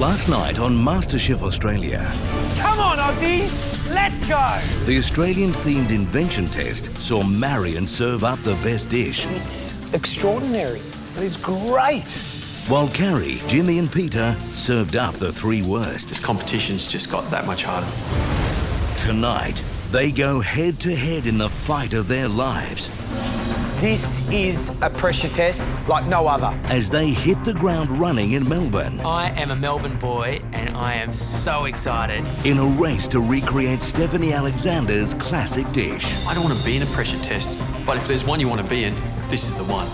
Last night on MasterChef Australia, Come on, Aussies, let's go! the Australian-themed Invention test saw Marion serve up the best dish, It's extraordinary. It is great. while Carrie, Jimmy and Peter served up the three worst. This competition's just got that much harder. Tonight, they go head-to-head in the fight of their lives This is a pressure test like no other. as they hit the ground running in Melbourne I am a Melbourne boy and I am so excited. in a race to recreate Stephanie Alexander's classic dish. I don't want to be in a pressure test, but if there's one you want to be in, this is the one.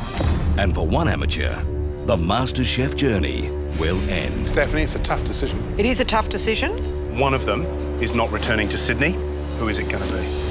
And for one amateur, the MasterChef journey will end. Stephanie, it's a tough decision. It is a tough decision. One of them is not returning to Sydney. Who is it going to be?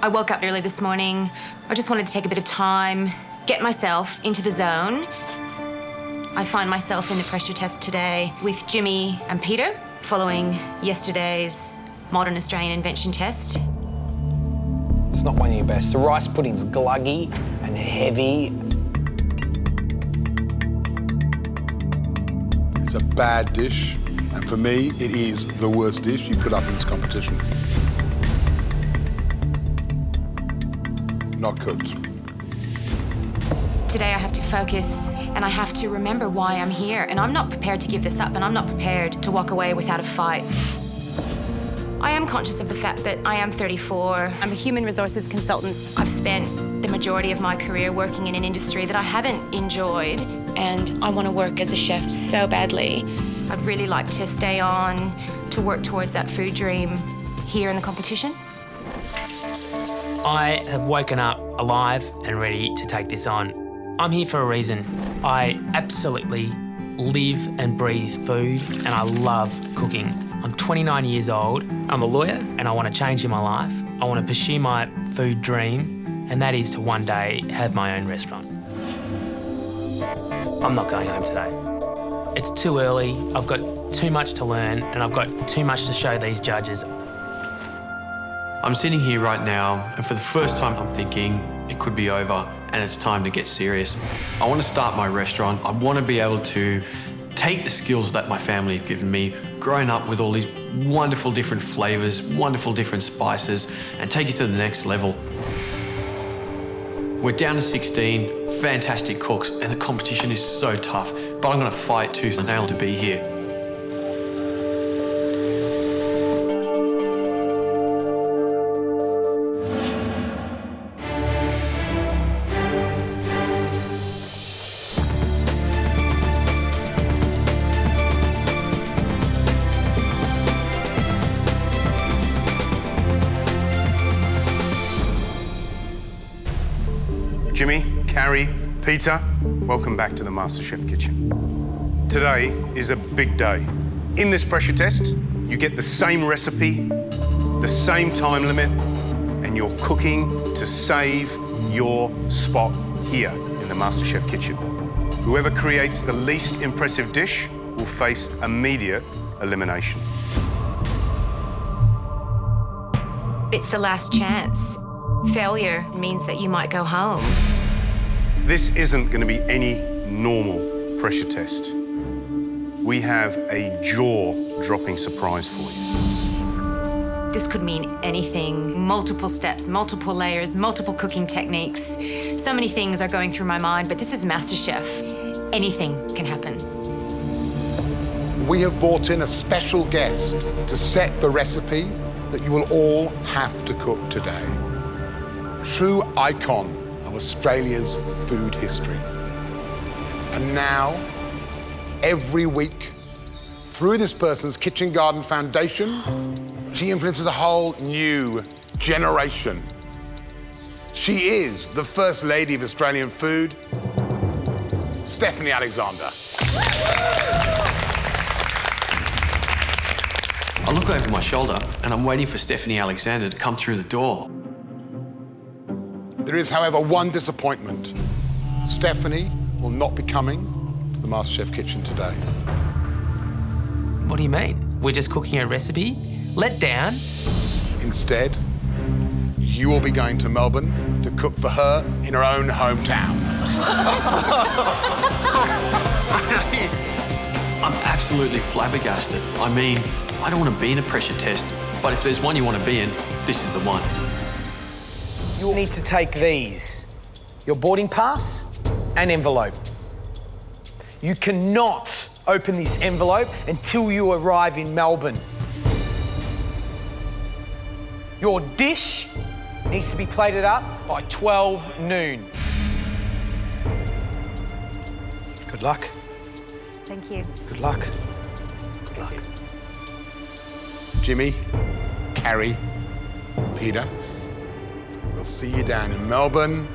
I woke up early this morning. I just wanted to take a bit of time, get myself into the zone. I find myself in the pressure test today with Jimmy and Peter, following yesterday's modern Australian invention test. It's not one of your best. The rice pudding's gluggy and heavy. It's a bad dish, and for me, it is the worst dish you put up in this competition. Not cooked. Today I have to focus and I have to remember why I'm here, and I'm not prepared to give this up, and I'm not prepared to walk away without a fight. I am conscious of the fact that I am 34. I'm a human resources consultant. I've spent the majority of my career working in an industry that I haven't enjoyed, and I want to work as a chef so badly. I'd really like to stay on to work towards that food dream here in the competition. I have woken up alive and ready to take this on. I'm here for a reason. I absolutely live and breathe food, and I love cooking. I'm 29 years old, I'm a lawyer, and I want to change in my life. I want to pursue my food dream, and that is to one day have my own restaurant. I'm not going home today. It's too early, I've got too much to learn, and I've got too much to show these judges. I'm sitting here right now, and for the first time I'm thinking it could be over and it's time to get serious. I want to start my restaurant. I want to be able to take the skills that my family have given me, growing up with all these wonderful different flavors, wonderful different spices, and take it to the next level. We're down to 16 fantastic cooks, and the competition is so tough, but I'm going to fight tooth and nail to be here. Jimmy, Carrie, Peter, welcome back to the MasterChef kitchen. Today is a big day. In this pressure test, you get the same recipe, the same time limit, and you're cooking to save your spot here in the MasterChef kitchen. Whoever creates the least impressive dish will face immediate elimination. It's the last chance. Failure means that you might go home. This isn't going to be any normal pressure test. We have a jaw-dropping surprise for you. This could mean anything. Multiple steps, multiple layers, multiple cooking techniques. So many things are going through my mind, but this is MasterChef. Anything can happen. we have brought in a special guest to set the recipe that you will all have to cook today. True icon of Australia's food history. And now, every week, through this person's Kitchen Garden Foundation, she influences a whole new generation. She is the First Lady of Australian food, Stephanie Alexander. I look over my shoulder and I'm waiting for Stephanie Alexander to come through the door. There is, however, one disappointment. Stephanie will not be coming to the MasterChef kitchen today. What do you mean? We're just cooking a recipe? Let down? Instead, you will be going to Melbourne to cook for her in her own hometown. I'm absolutely flabbergasted. I mean, I don't want to be in a pressure test, but if there's one you want to be in, this is the one. You'll need to take these, your boarding pass and envelope. You cannot open this envelope until you arrive in Melbourne. Your dish needs to be plated up by 12 noon. Good luck. Thank you. Good luck. Good luck. Jimmy, Carrie, Peter, we'll see you down in Melbourne.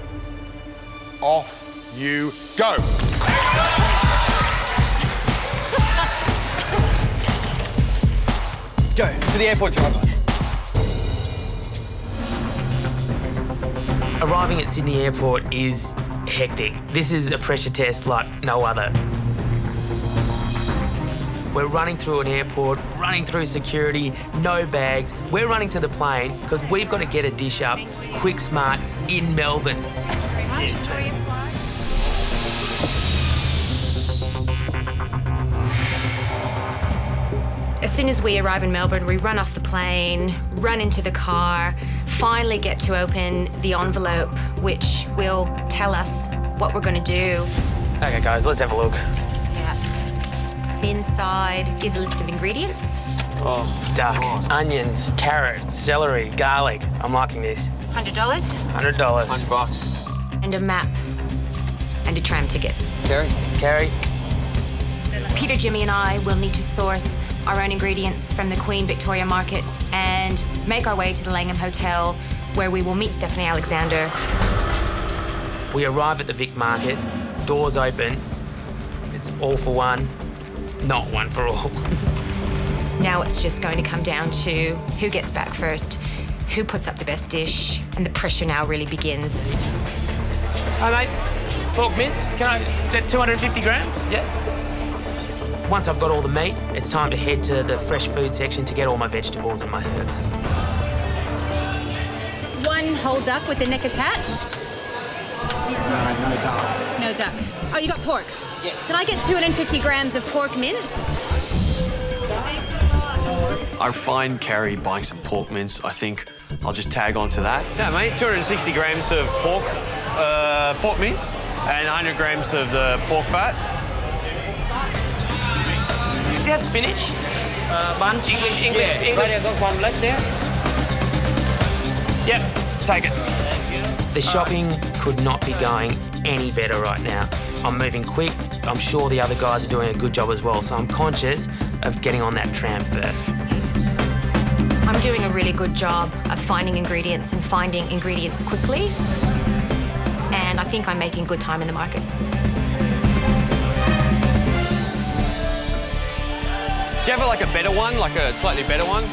Off you go. Let's go to the airport, driver. Arriving at Sydney Airport is hectic. This is a pressure test like no other. We're running through an airport, running through security, no bags. We're running to the plane because we've got to get a dish up quick, smart, in Melbourne. As soon as we arrive in Melbourne, we run off the plane, run into the car, finally get to open the envelope, which will tell us what we're going to do. Okay, guys, let's have a look. Yeah. Inside is a list of ingredients. Duck, onions, carrots, celery, garlic. I'm liking this. $100. $100. $100. And a map. And a tram ticket. Carrie? Peter, Jimmy, and I will need to source our own ingredients from the Queen Victoria Market and make our way to the Langham Hotel, where we will meet Stephanie Alexander. We arrive at the Vic Market, doors open. It's all for one, not one for all. Now it's just going to come down to who gets back first, who puts up the best dish, and the pressure now really begins. Hi, mate. Pork mince, can I, that 250 grams? Yeah. Once I've got all the meat, it's time to head to the fresh food section to get all my vegetables and my herbs. One whole duck with the neck attached. No duck. No duck. Oh, you got pork? Yes. Can I get 250 grams of pork mince? I find Carrie buying some pork mince. I think I'll just tag on to that. Yeah, mate, 260 grams of pork mince and 100 grams of the pork fat. Do you have spinach? Bunch? English. I got one left there. Yep, take it. The shopping could not be going any better right now. I'm moving quick. I'm sure the other guys are doing a good job as well, so I'm conscious of getting on that tram first. I'm doing a really good job of finding ingredients and finding ingredients quickly. And I think I'm making good time in the markets. Do you have like a better one, like a slightly better one?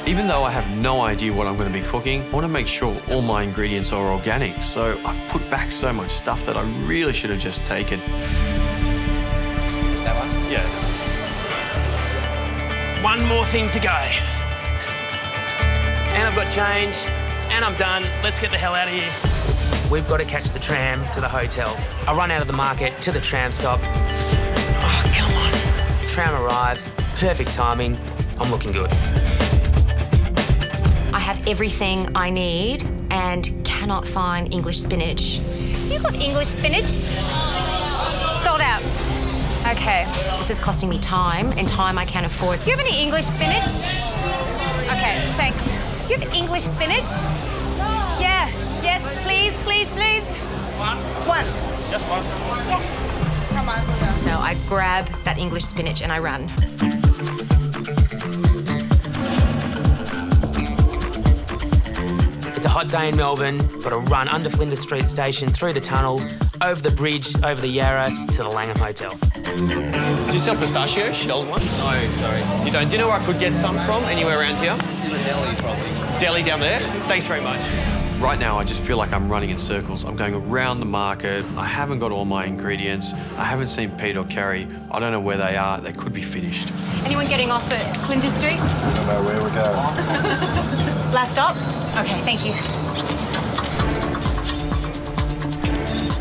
Even though I have no idea what I'm going to be cooking, I want to make sure all my ingredients are organic. So I've put back so much stuff that I really should have just taken. That one? Yeah. One more thing to go. And I've got change, and I'm done. Let's get the hell out of here. We've got to catch the tram to the hotel. I run out of the market to the tram stop. Oh, come on. Tram arrives, perfect timing. I'm looking good. I have everything I need and cannot find English spinach. You got English spinach? Sold out. Okay, this is costing me time, and time I can't afford. Do you have any English spinach? Okay, thanks. Do you have English spinach? Yeah. Yes, please, please, please. One. Just one. Yes. So I grab that English spinach and I run. It's a hot day in Melbourne. Got to run under Flinders Street Station, through the tunnel, over the bridge, over the Yarra to the Langham Hotel. Do you sell pistachio, shelled ones? No, sorry. You don't? Do you know where I could get some from? Anywhere around here? In the deli, probably. Deli down there? Thanks very much. Right now, I just feel like I'm running in circles. I'm going around the market. I haven't got all my ingredients. I haven't seen Pete or Carrie. I don't know where they are. They could be finished. Anyone getting off at Flinders Street? I don't know where we're going. Last stop? Okay, thank you.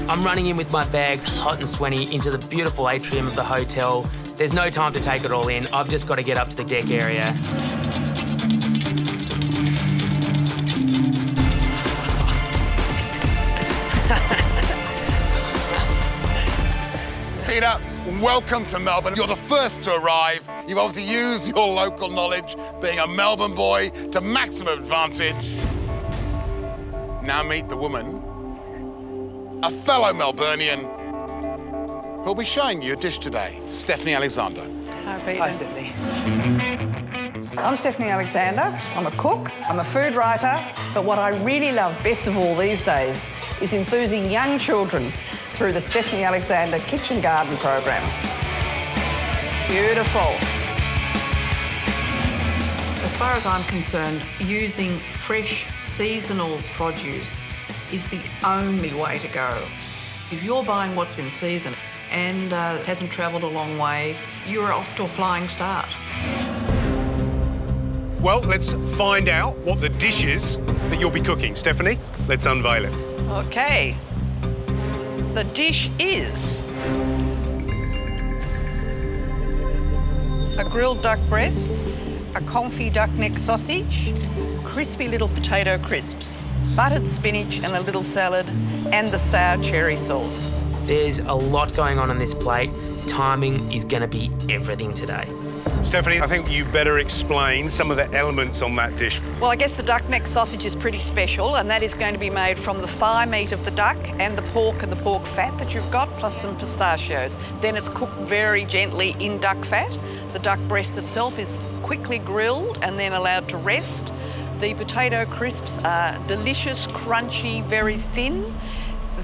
I'm running in with my bags, hot and sweaty, into the beautiful atrium of the hotel. There's no time to take it all in. I've just got to get up to the deck area. Peter, welcome to Melbourne. You're the first to arrive. You've obviously used your local knowledge, being a Melbourne boy, to maximum advantage. Now meet the woman, a fellow Melburnian, who'll be showing you a dish today, Stephanie Alexander. Hi, Peter. Hi, Stephanie. I'm Stephanie Alexander. I'm a cook, I'm a food writer, but what I really love best of all these days is enthusing young children through the Stephanie Alexander Kitchen Garden program. Beautiful. As far as I'm concerned, using fresh, seasonal produce is the only way to go. If you're buying what's in season and hasn't travelled a long way, you're off to a flying start. Well, let's find out what the dish is that you'll be cooking. Stephanie, let's unveil it. Okay. The dish is a grilled duck breast, a confit duck neck sausage, crispy little potato crisps, buttered spinach and a little salad, and the sour cherry sauce. There's a lot going on this plate. Timing is going to be everything today. Stephanie, I think you better explain some of the elements on that dish. Well, I guess the duck neck sausage is pretty special, and that is going to be made from the thigh meat of the duck and the pork fat that you've got, plus some pistachios. Then it's cooked very gently in duck fat. The duck breast itself is quickly grilled and then allowed to rest. The potato crisps are delicious, crunchy, very thin.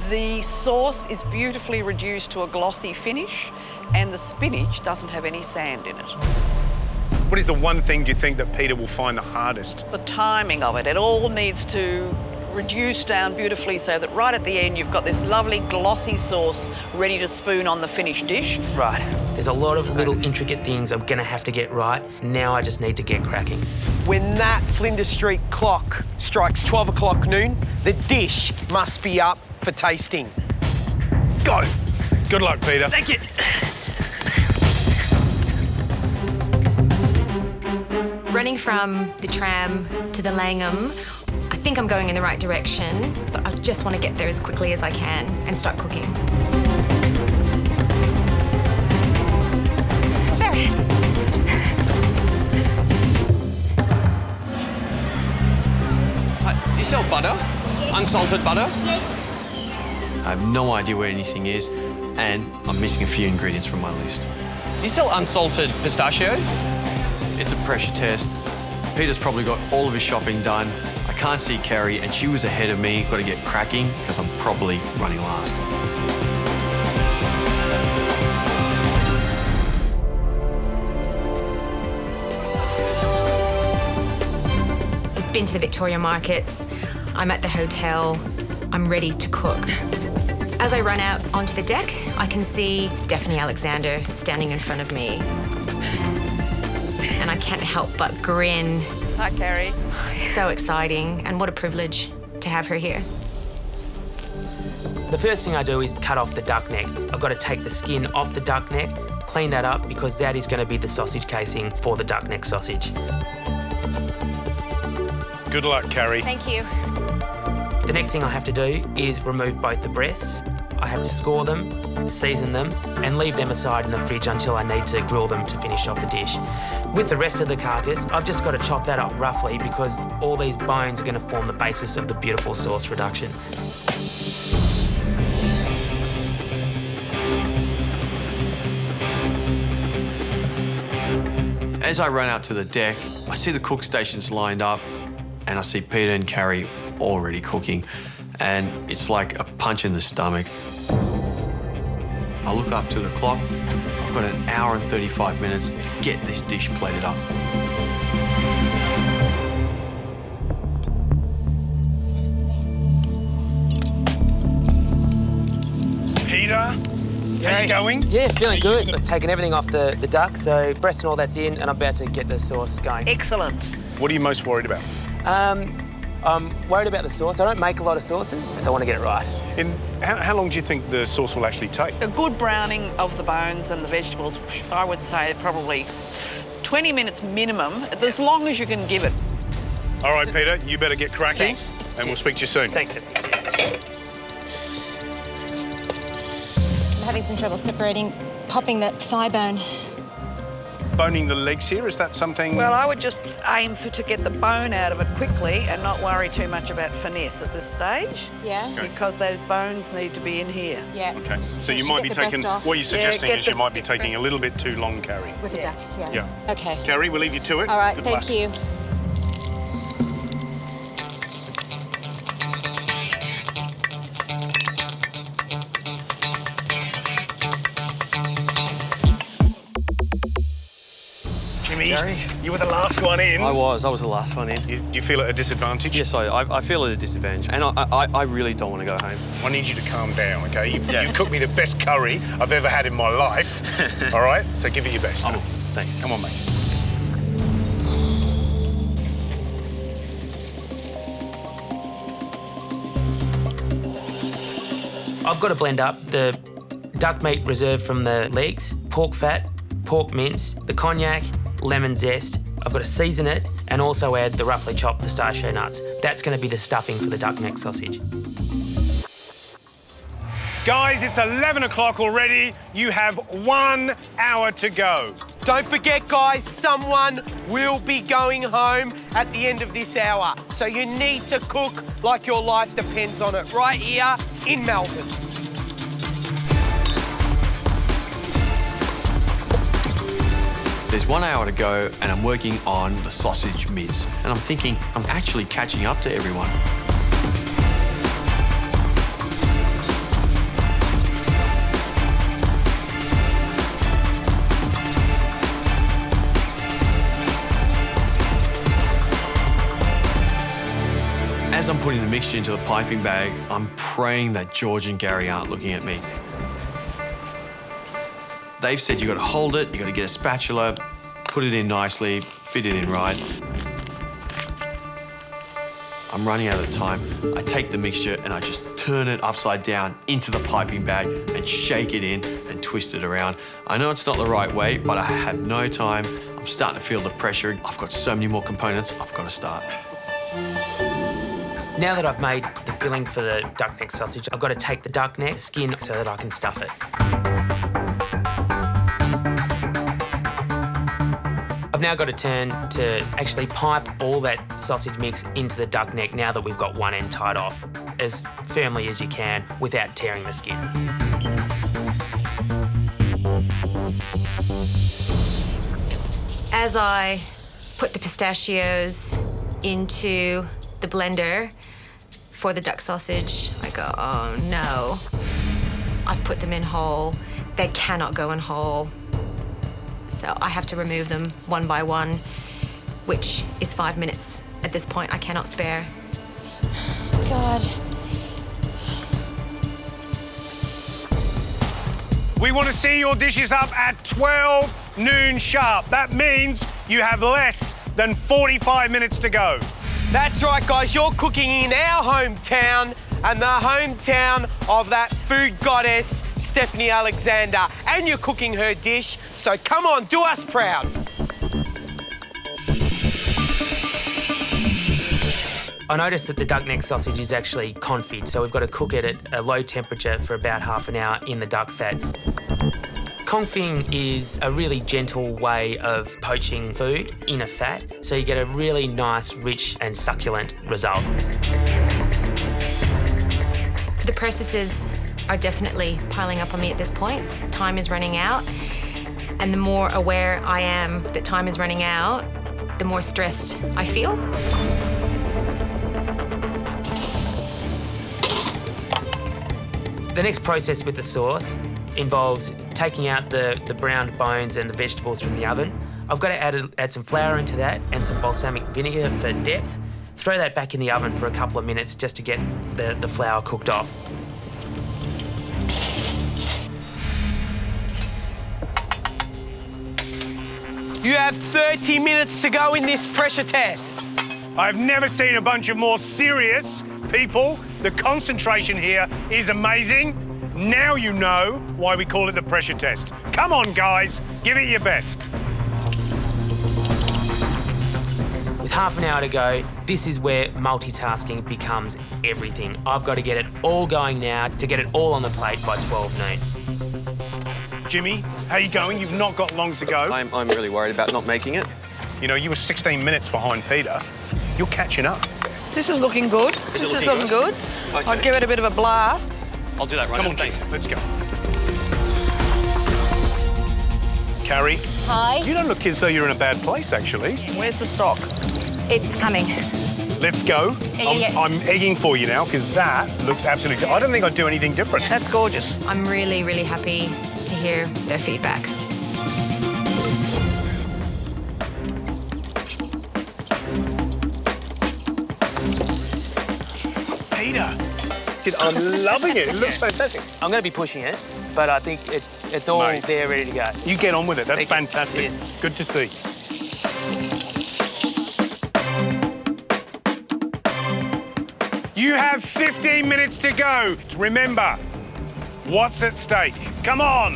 The sauce is beautifully reduced to a glossy finish, and the spinach doesn't have any sand in it. What is the one thing do you think that Peter will find the hardest? The timing of it. It all needs to reduce down beautifully so that right at the end you've got this lovely glossy sauce ready to spoon on the finished dish. Right. There's a lot of little intricate things I'm going to have to get right. Now I just need to get cracking. When that Flinders Street clock strikes 12 o'clock noon, the dish must be up for tasting. Go. Good luck, Peter. Thank you. Running from the tram to the Langham, I think I'm going in the right direction, but I just want to get there as quickly as I can and start cooking. There it is. You sell butter? Yes. Unsalted butter? Yes. I have no idea where anything is, and I'm missing a few ingredients from my list. Do you sell unsalted pistachio? It's a pressure test. Peter's probably got all of his shopping done. I can't see Carrie, and she was ahead of me. Got to get cracking, because I'm probably running last. I've been to the Victoria markets. I'm at the hotel. I'm ready to cook. As I run out onto the deck, I can see Stephanie Alexander standing in front of me. And I can't help but grin. Hi, Carrie. It's so exciting, and what a privilege to have her here. The first thing I do is cut off the duck neck. I've got to take the skin off the duck neck, clean that up, because that is going to be the sausage casing for the duck neck sausage. Good luck, Carrie. Thank you. The next thing I have to do is remove both the breasts. I have to score them, season them, and leave them aside in the fridge until I need to grill them to finish off the dish. With the rest of the carcass, I've just got to chop that up roughly because all these bones are going to form the basis of the beautiful sauce reduction. As I run out to the deck, I see the cook stations lined up and I see Peter and Carrie already cooking, and it's like a punch in the stomach. I look up to the clock. I've got an hour and 35 minutes to get this dish plated up. Peter, how you going? Yeah, feeling good. I've taken everything off the duck, so breast and all that's in, and I'm about to get the sauce going. Excellent. What are you most worried about? I'm worried about the sauce. I don't make a lot of sauces, so I want to get it right. How long do you think the sauce will actually take? A good browning of the bones and the vegetables, I would say probably 20 minutes minimum, as long as you can give it. All right, Peter, you better get cracking, Thanks. and we'll speak to you soon. Thanks. I'm having some trouble popping the thigh bone. Boning the legs here, is that something? Well, I would just aim to get the bone out of it quickly and not worry too much about finesse at this stage. Yeah? Okay. Because those bones need to be in here. Yeah. Okay, so you should might get be the breast taking, off. what you're suggesting get is you the might be taking a breast. little bit too long, Carrie. With a duck, yeah. Yeah. Okay. Carrie, we'll leave you to it. All right, Good thank luck. you. Jimmy, you were the last one in. I was the last one in. Do you feel at a disadvantage? Yes, I feel at a disadvantage, and I really don't want to go home. I need you to calm down, okay? You cooked me the best curry I've ever had in my life, all right? So give it your best. I will. Thanks. Come on, mate. I've got to blend up the duck meat reserved from the legs, pork fat, pork mince, the cognac, lemon zest. I've got to season it and also add the roughly chopped pistachio nuts. That's going to be the stuffing for the duck neck sausage. Guys, it's 11 o'clock already. You have 1 hour to go. Don't forget, guys, someone will be going home at the end of this hour. So you need to cook like your life depends on it, right here in Melbourne. There's 1 hour to go, and I'm working on the sausage mince. And I'm thinking, I'm actually catching up to everyone. As I'm putting the mixture into the piping bag, I'm praying that George and Gary aren't looking at me. They've said you got to hold it, you got to get a spatula, put it in nicely, fit it in right. I'm running out of time. I take the mixture and I just turn it upside down into the piping bag and shake it in and twist it around. I know it's not the right way, but I have no time. I'm starting to feel the pressure. I've got so many more components, I've got to start. Now that I've made the filling for the duck neck sausage, I've got to take the duck neck skin so that I can stuff it. I've now got to turn to actually pipe all that sausage mix into the duck neck now that we've got one end tied off, as firmly as you can without tearing the skin. As I put the pistachios into the blender for the duck sausage, I go, oh no. I've put them in whole. They cannot go in whole. So I have to remove them one by one, which is 5 minutes at this point. I cannot spare. God. We want to see your dishes up at 12 noon sharp. That means you have less than 45 minutes to go. That's right, guys. You're cooking in our hometown and the hometown of that food goddess, Stephanie Alexander. And you're cooking her dish, so come on, do us proud. I noticed that the duck neck sausage is actually confit, so we've got to cook it at a low temperature for about half an hour in the duck fat. Confing is a really gentle way of poaching food in a fat, so you get a really nice, rich and succulent result. The processes are definitely piling up on me at this point. Time is running out, and the more aware I am that time is running out, the more stressed I feel. The next process with the sauce involves taking out the browned bones and the vegetables from the oven. I've got to add some flour into that and some balsamic vinegar for depth. Throw that back in the oven for a couple of minutes just to get the flour cooked off. You have 30 minutes to go in this pressure test. I've never seen a bunch of more serious people. The concentration here is amazing. Now you know why we call it the pressure test. Come on, guys, give it your best. With half an hour to go, this is where multitasking becomes everything. I've got to get it all going now to get it all on the plate by 12 noon. Jimmy, how you going? You've not got long to go. I'm really worried about not making it. You know, you were 16 minutes behind Peter. You're catching up. This is looking good. This is looking good. Okay. I'd give it a bit of a blast. I'll do that right Come now. on, Thanks. Jimmy, let's go. Carrie. Hi. You don't look as though you're in a bad place, actually. Where's the stock? It's coming. Let's go. Yeah. I'm egging for you now, because that looks absolutely... I don't think I'd do anything different. That's gorgeous. I'm really, really happy to hear their feedback. Peter, I'm loving it. It looks fantastic. I'm going to be pushing it, but I think it's all Mate. there ready to go. You get on with it. That's Thank you. fantastic. Cheers. Good to see. You have 15 minutes to go. Remember, what's at stake? Come on.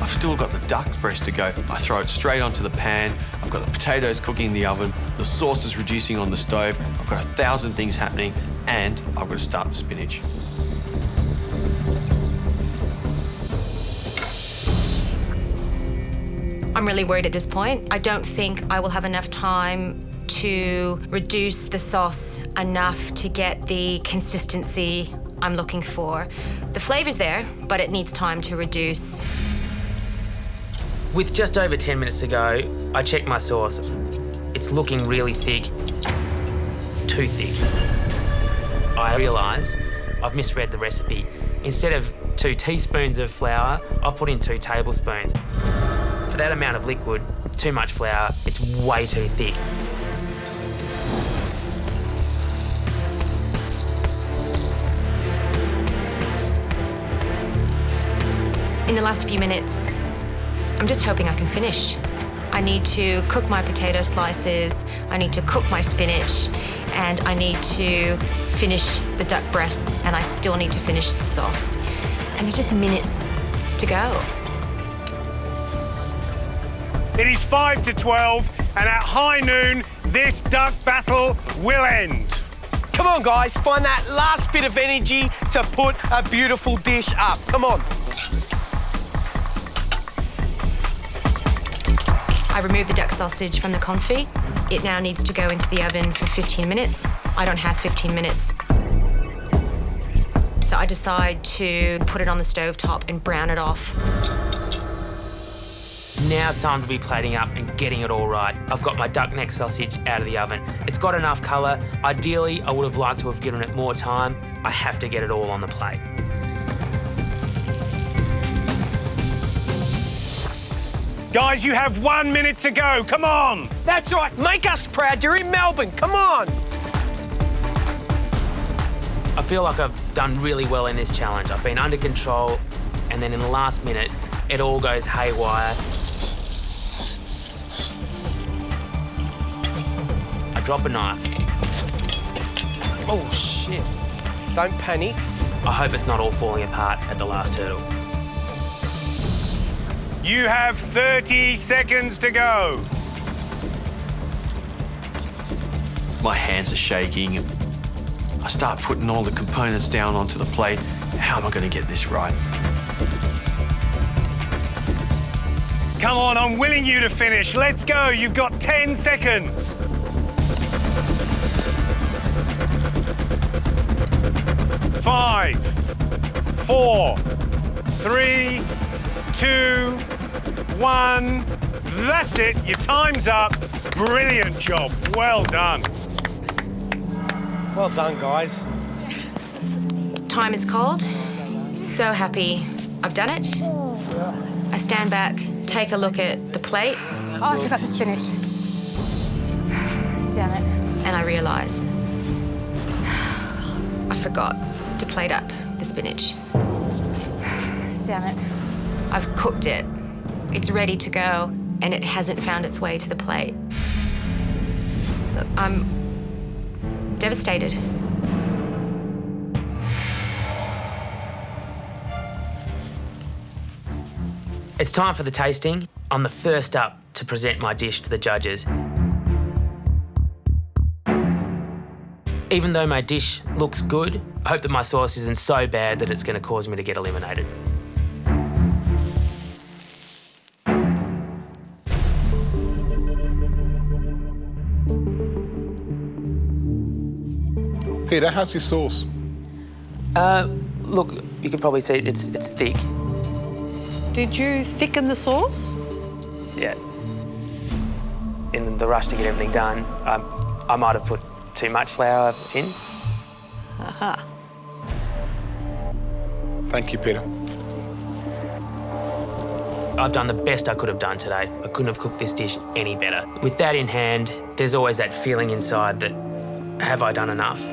I've still got the duck breast to go. I throw it straight onto the pan. I've got the potatoes cooking in the oven. The sauce is reducing on the stove. I've got 1,000 things happening, and I've got to start the spinach. I'm really worried at this point. I don't think I will have enough time to reduce the sauce enough to get the consistency I'm looking for. The flavor's there, but it needs time to reduce. With just over 10 minutes to go, I checked my sauce. It's looking really thick, too thick. I realise I've misread the recipe. Instead of 2 teaspoons of flour, I've put in 2 tablespoons. For that amount of liquid, too much flour, it's way too thick. In the last few minutes, I'm just hoping I can finish. I need to cook my potato slices, I need to cook my spinach, and I need to finish the duck breasts, and I still need to finish the sauce. And there's just minutes to go. It is 5 to 12, and at high noon, this duck battle will end. Come on, guys, find that last bit of energy to put a beautiful dish up. Come on. I removed the duck sausage from the confit. It now needs to go into the oven for 15 minutes. I don't have 15 minutes. So I decide to put it on the stovetop and brown it off. Now's time to be plating up and getting it all right. I've got my duck neck sausage out of the oven. It's got enough colour. Ideally, I would have liked to have given it more time. I have to get it all on the plate. Guys, you have 1 minute to go. Come on. That's right, make us proud. You're in Melbourne, come on. I feel like I've done really well in this challenge. I've been under control, and then in the last minute, it all goes haywire. I drop a knife. Oh, shit. Don't panic. I hope it's not all falling apart at the last hurdle. You have 30 seconds to go. My hands are shaking. I start putting all the components down onto the plate. How am I going to get this right? Come on, I'm willing you to finish. Let's go. You've got 10 seconds. 5, 4, 3, 2, 1. That's it. Your time's up. Brilliant job. Well done. Well done, guys. Time is called. So happy I've done it. I stand back, take a look at the plate. Oh, I forgot the spinach. Damn it. And I realise I forgot to plate up the spinach. Damn it. I've cooked it. It's ready to go, and it hasn't found its way to the plate. I'm devastated. It's time for the tasting. I'm the first up to present my dish to the judges. Even though my dish looks good, I hope that my sauce isn't so bad that it's going to cause me to get eliminated. Peter, how's your sauce? Look, you can probably see it's thick. Did you thicken the sauce? Yeah. In the rush to get everything done, I might have put too much flour in. Aha. Thank you, Peter. I've done the best I could have done today. I couldn't have cooked this dish any better. With that in hand, there's always that feeling inside that, have I done enough?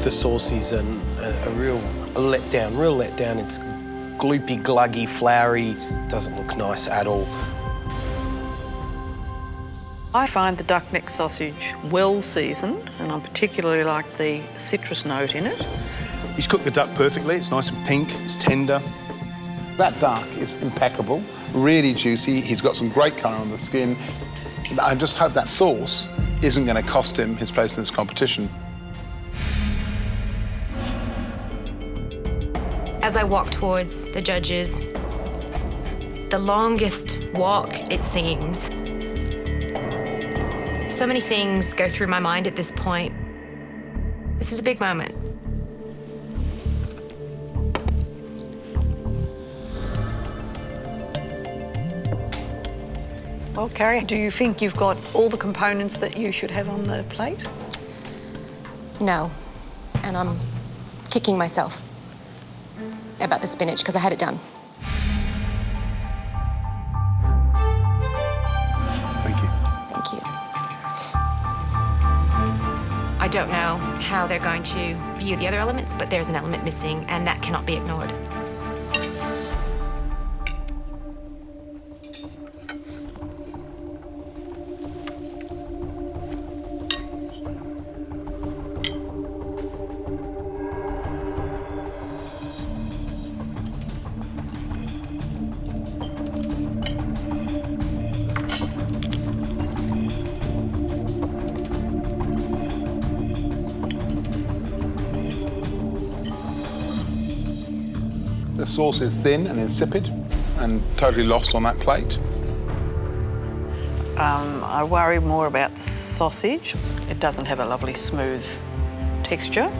The sauce is a real letdown. It's gloopy, gluggy, floury. It doesn't look nice at all. I find the duck neck sausage well seasoned, and I particularly like the citrus note in it. He's cooked the duck perfectly. It's nice and pink. It's tender. That duck is impeccable, really juicy. He's got some great colour on the skin. I just hope that sauce isn't going to cost him his place in this competition. As I walk towards the judges, the longest walk, it seems. So many things go through my mind at this point. This is a big moment. Well, Carrie, do you think you've got all the components that you should have on the plate? No, and I'm kicking myself about the spinach because I had it done. Thank you. Thank you. I don't know how they're going to view the other elements, but there's an element missing, and that cannot be ignored. The sauce is thin and insipid and totally lost on that plate. I worry more about the sausage. It doesn't have a lovely smooth texture.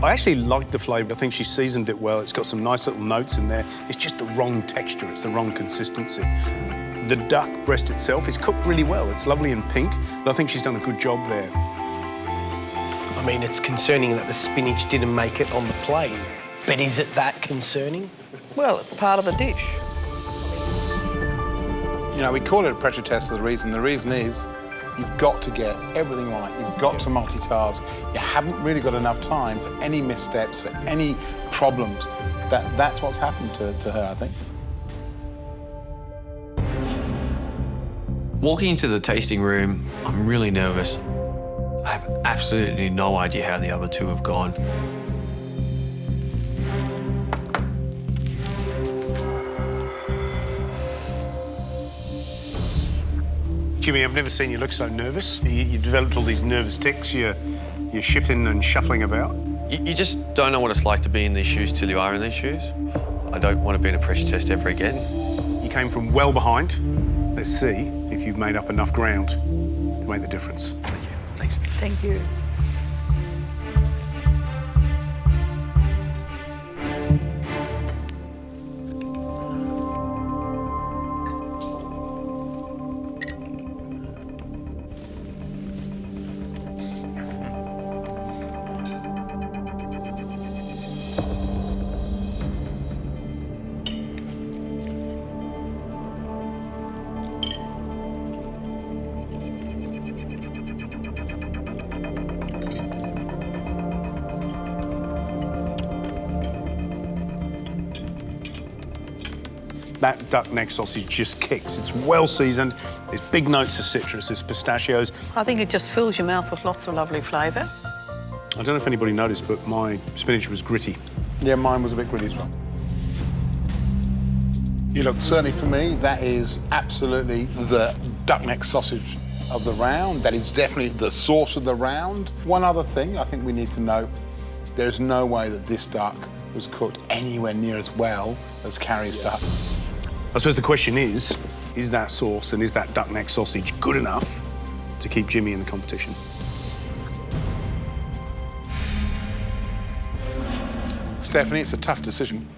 I actually like the flavour. I think she seasoned it well. It's got some nice little notes in there. It's just the wrong texture. It's the wrong consistency. The duck breast itself is cooked really well. It's lovely and pink, but I think she's done a good job there. I mean, it's concerning that the spinach didn't make it on the plate, but is it that concerning? Well, it's part of the dish. You know, we call it a pressure test for the reason. The reason is you've got to get everything right. You've got to multitask. You haven't really got enough time for any missteps, for any problems. That's what's happened to her, I think. Walking into the tasting room, I'm really nervous. I have absolutely no idea how the other two have gone. Jimmy, I've never seen you look so nervous. You developed all these nervous tics. You're shifting and shuffling about. You just don't know what it's like to be in these shoes till you are in these shoes. I don't want to be in a pressure test ever again. You came from well behind. Let's see if you've made up enough ground to make the difference. Thank you. Thanks. Thank you. That duck neck sausage just kicks. It's well seasoned. There's big notes of citrus. There's pistachios. I think it just fills your mouth with lots of lovely flavour. I don't know if anybody noticed, but my spinach was gritty. Yeah, mine was a bit gritty as well. You look, certainly for me, that is absolutely the duck neck sausage of the round. That is definitely the sauce of the round. One other thing I think we need to note, there's no way that this duck was cooked anywhere near as well as Carrie's duck. I suppose the question is that sauce and is that duck neck sausage good enough to keep Jimmy in the competition? Stephanie, it's a tough decision.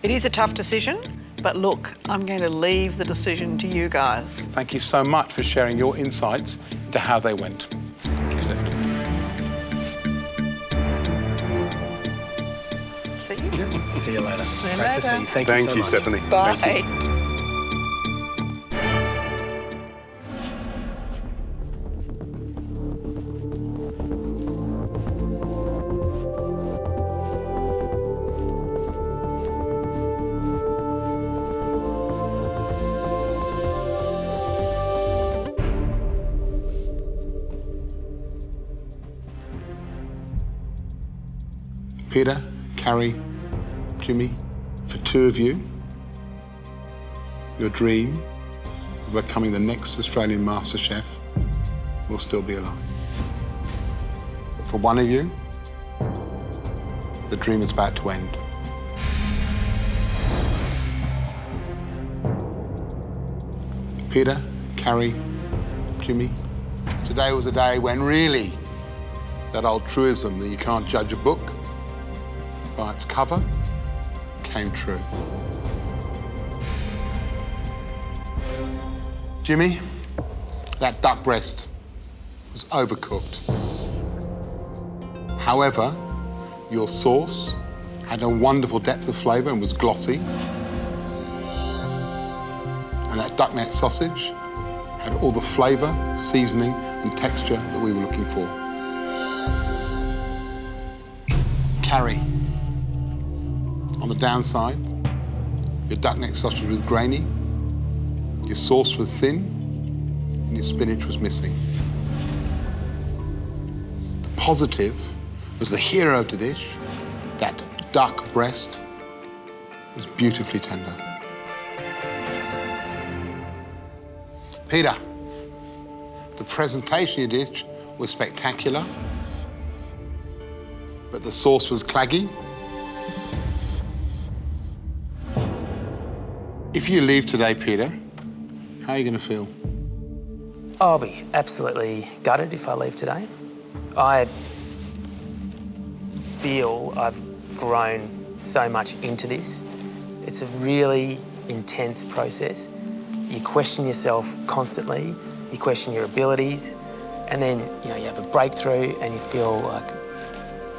It is a tough decision, but look, I'm going to leave the decision to you guys. Thank you so much for sharing your insights into how they went. Thank you, Stephanie. See you later. See you Great to see later. you. Thank you so much. Stephanie. Bye. Thank you. Peter, Carrie, Jimmy, for two of you, your dream of becoming the next Australian MasterChef will still be alive. But for one of you, the dream is about to end. Peter, Carrie, Jimmy, today was a day when really that old truism that you can't judge a book by its cover came true. Jimmy, that duck breast was overcooked. However, your sauce had a wonderful depth of flavour and was glossy. And that duck neck sausage had all the flavour, seasoning and texture that we were looking for. Carrie, on the downside, your duck neck sausage was grainy, your sauce was thin, and your spinach was missing. The positive was the hero of the dish. That duck breast was beautifully tender. Peter, the presentation of your dish was spectacular, but the sauce was claggy. If you leave today, Peter, how are you going to feel? I'll be absolutely gutted if I leave today. I feel I've grown so much into this. It's a really intense process. You question yourself constantly, you question your abilities, And then, you know, you have a breakthrough and you feel like,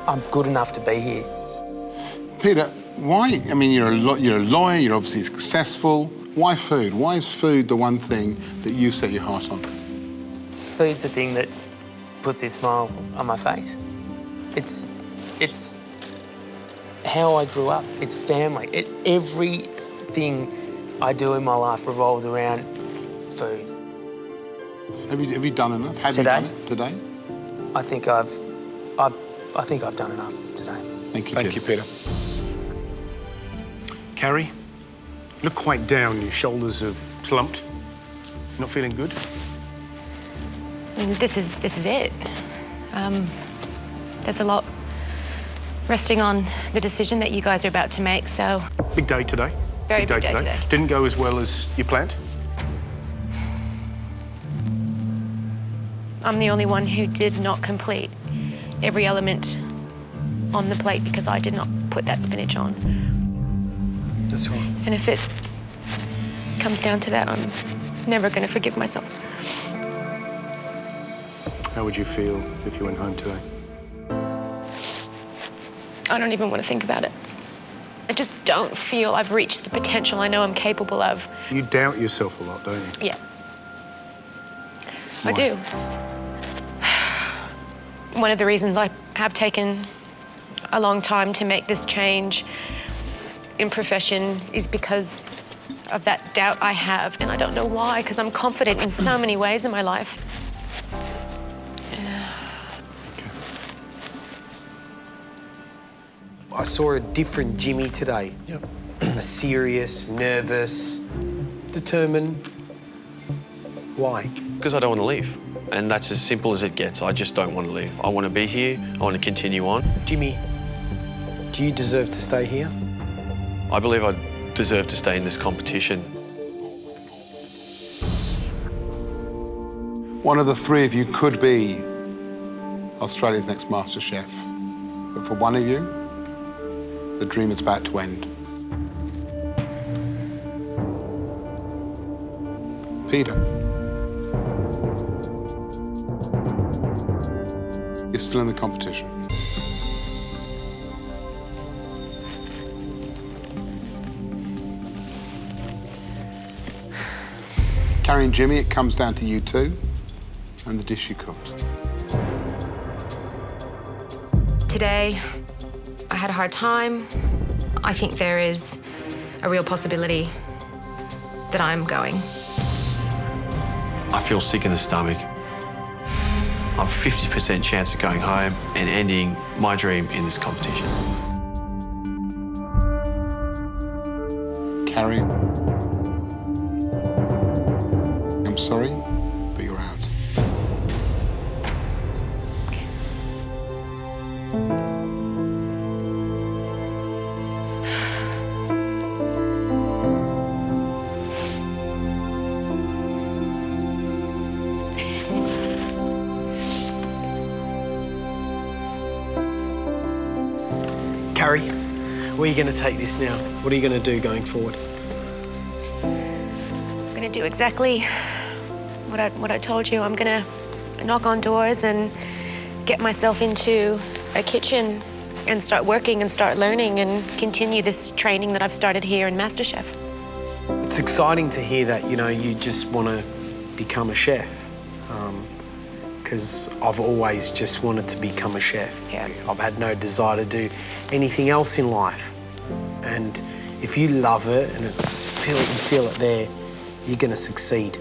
I'm good enough to be here. Peter, why? I mean, you're a lawyer, you're obviously successful. Why food? Why is food the one thing that you set your heart on? Food's the thing that puts this smile on my face. It's how I grew up. It's family. Everything I do in my life revolves around food. Have you done enough? Have Today? you done it today? I think I've done enough today. Thank you, Thank you, Peter. Carrie, you look quite down. Your shoulders have slumped. Not feeling good? I mean, this is it. There's a lot resting on the decision that you guys are about to make, so... Big day today. Very big day today. Didn't go as well as you planned? I'm the only one who did not complete every element on the plate because I did not put that spinach on. That's right. And if it comes down to that, I'm never going to forgive myself. How would you feel if you went home today? I don't even want to think about it. I just don't feel I've reached the potential I know I'm capable of. You doubt yourself a lot, don't you? Yeah. Why? I do. One of the reasons I have taken a long time to make this change in profession is because of that doubt I have, and I don't know why, because I'm confident in so many ways in my life. I saw a different Jimmy today. Yep. A serious, nervous, determined. Why? Because I don't want to leave. And that's as simple as it gets. I just don't want to leave. I want to be here. I want to continue on. Jimmy, do you deserve to stay here? I believe I deserve to stay in this competition. One of the three of you could be Australia's next MasterChef. But for one of you, the dream is about to end. Peter. You're still in the competition. Carrie and Jimmy, it comes down to you two and the dish you cooked. Today, I had a hard time. I think there is a real possibility that I'm going. I feel sick in the stomach. I've a 50% chance of going home and ending my dream in this competition. Carrie, I'm sorry, but you're out. Carrie, where are you going to take this now? What are you going to do going forward? I'm going to do exactly what I told you. I'm going to knock on doors and get myself into a kitchen and start working and start learning and continue this training that I've started here in MasterChef. It's exciting to hear that, you know, you just want to become a chef. Because I've always just wanted to become a chef. Yeah. I've had no desire to do anything else in life. And if you love it and you feel it there, you're going to succeed.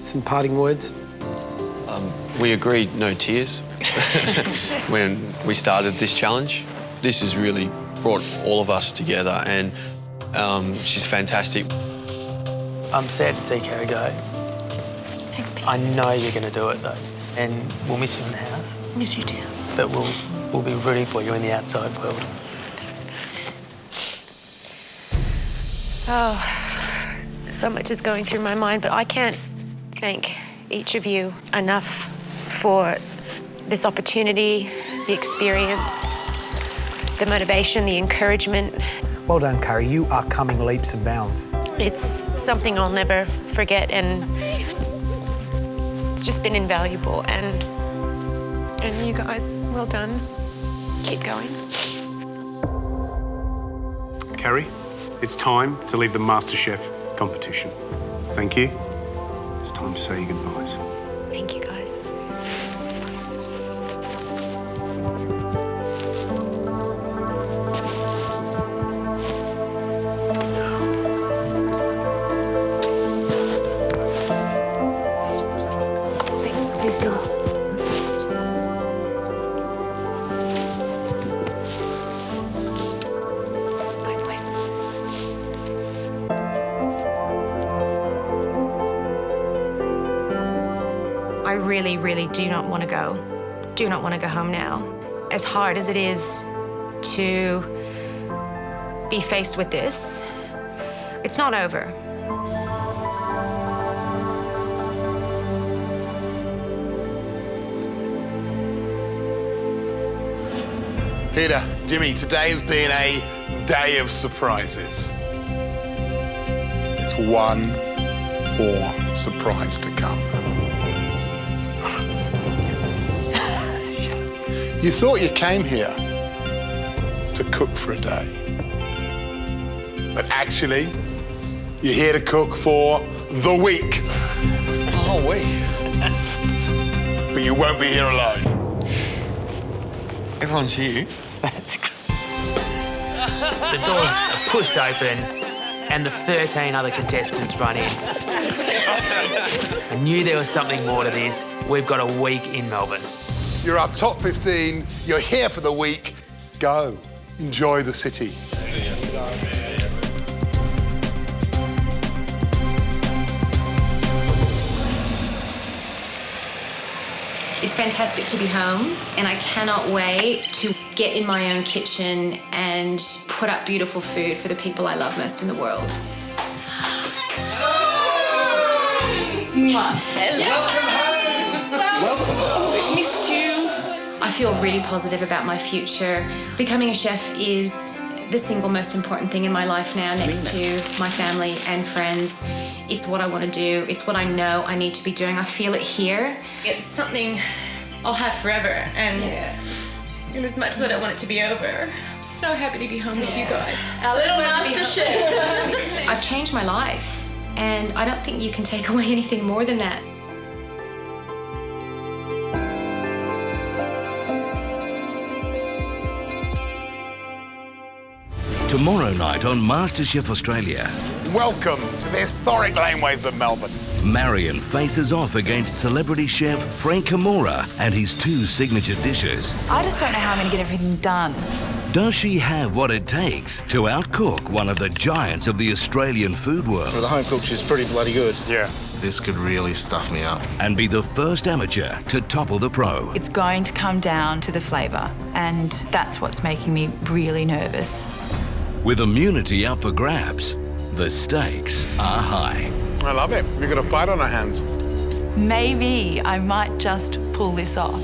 Some parting words? We agreed no tears when we started this challenge. This has really brought all of us together, and she's fantastic. I'm sad to see Carrie go. Thanks, Pete. I know you're going to do it, though. And we'll miss you in the house. Miss you too. But we'll be rooting for you in the outside world. Thanks. Oh, so much is going through my mind, but I can't thank each of you enough for this opportunity, the experience, the motivation, the encouragement. Well done, Carrie. You are coming leaps and bounds. It's something I'll never forget, and It's just been invaluable, and you guys, well done. Keep going. Carrie, it's time to leave the MasterChef competition. Thank you. It's time to say your goodbyes. Thank you, guys. I really, really do not want to go. Do not want to go home now. As hard as it is to be faced with this, it's not over. Peter, Jimmy, today has been a day of surprises. There's one more surprise to come. You thought you came here to cook for a day. But actually, you're here to cook for the week. Oh, wait. But you won't be here alone. Everyone's here. That's great. The doors are pushed open and the 13 other contestants run in. I knew there was something more to this. We've got a week in Melbourne. You're our top 15. You're here for the week. Go. Enjoy the city. It's fantastic to be home, and I cannot wait to get in my own kitchen and put up beautiful food for the people I love most in the world. Welcome home. We missed you. I feel really positive about my future. Becoming a chef is the single most important thing in my life now, next to my family and friends. It's what I want to do. It's what I know I need to be doing. I feel it here. It's something I'll have forever, and as much as I don't want it to be over, I'm so happy to be home with you guys. Our little MasterChef. I've changed my life, and I don't think you can take away anything more than that. Tomorrow night on MasterChef Australia, Welcome to the historic laneways of Melbourne. Marion faces off against celebrity chef Frank Kimura and his 2 signature dishes. I just don't know how I'm going to get everything done. Does she have what it takes to outcook one of the giants of the Australian food world? For the home cook, she's pretty bloody good. Yeah. This could really stuff me up. And be the first amateur to topple the pro? It's going to come down to the flavour, and that's what's making me really nervous. With immunity up for grabs, the stakes are high. I love it. We've got a fight on our hands. Maybe I might just pull this off.